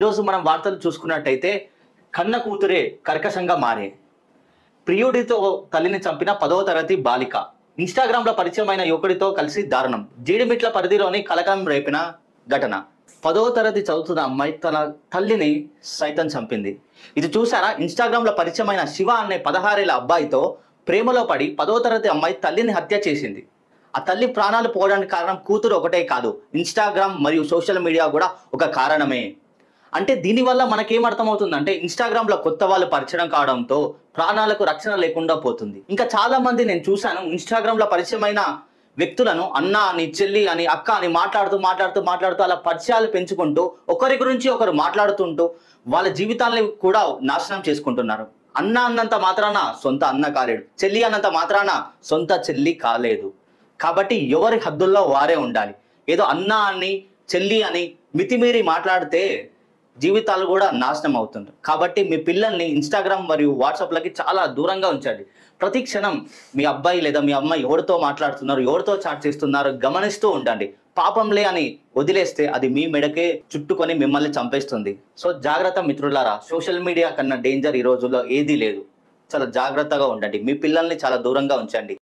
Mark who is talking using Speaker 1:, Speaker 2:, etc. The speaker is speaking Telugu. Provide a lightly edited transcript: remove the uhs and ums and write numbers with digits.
Speaker 1: ఈరోజు మనం వార్తలు చూసుకున్నట్టయితే కన్న కూతురే కర్కశంగా మారే ప్రియుడితో తల్లిని చంపిన 10వ తరగతి బాలిక ఇన్స్టాగ్రామ్ లో పరిచయమైన యువకుడితో కలిసి దారుణం జీడిమిట్ల పరిధిలోని కలకలం రేపిన ఘటన 10వ తరగతి చదువుతున్న అమ్మాయి తన తల్లిని సైతం చంపింది. ఇది చూసారా? ఇన్స్టాగ్రామ్ లో పరిచయమైన శివ అనే 16 ఏళ్ల అబ్బాయితో ప్రేమలో పడి 10వ తరగతి అమ్మాయి తల్లిని హత్య చేసింది. ఆ తల్లి ప్రాణాలు పోవడానికి కారణం కూతురు ఒకటే కాదు, ఇన్స్టాగ్రామ్ మరియు సోషల్ మీడియా కూడా ఒక కారణమే. అంటే దీనివల్ల మనకేం అర్థమవుతుందంటే ఇన్స్టాగ్రామ్ లో కొత్త వాళ్ళు పరిచయం కావడంతో ప్రాణాలకు రక్షణ లేకుండా పోతుంది. ఇంకా చాలా మంది నేను చూశాను ఇన్స్టాగ్రామ్ లో పరిచయమైన వ్యక్తులను అన్న అని, చెల్లి అని, అక్క అని మాట్లాడుతూ అలా పరిచయాలు పెంచుకుంటూ ఒకరి గురించి ఒకరు మాట్లాడుతుంటూ వాళ్ళ జీవితాలని కూడా నాశనం చేసుకుంటున్నారు. అన్న అన్నంత మాత్రాన సొంత అన్న కాలేడు, చెల్లి అన్నంత మాత్రాన సొంత చెల్లి కాలేదు. కాబట్టి ఎవరి హద్దుల్లో వారే ఉండాలి. ఏదో అన్న అని, చెల్లి అని మితిమీరి మాట్లాడితే జీవితాలు కూడా నాశనం అవుతుంది. కాబట్టి మీ పిల్లల్ని ఇన్స్టాగ్రామ్ మరియు వాట్సాప్లకి చాలా దూరంగా ఉంచండి. ప్రతి క్షణం మీ అబ్బాయి లేదా మీ అమ్మాయి ఎవరితో మాట్లాడుతున్నారు, ఎవరితో చాట్ చేస్తున్నారు గమనిస్తూ ఉండండి. పాపంలే అని వదిలేస్తే అది మీ మెడకే చుట్టుకొని మిమ్మల్ని చంపేస్తుంది. సో జాగ్రత్త మిత్రులారా, సోషల్ మీడియా కన్నా డేంజర్ ఈ రోజుల్లో ఏదీ లేదు. చాలా జాగ్రత్తగా ఉండండి. మీ పిల్లల్ని చాలా దూరంగా ఉంచండి.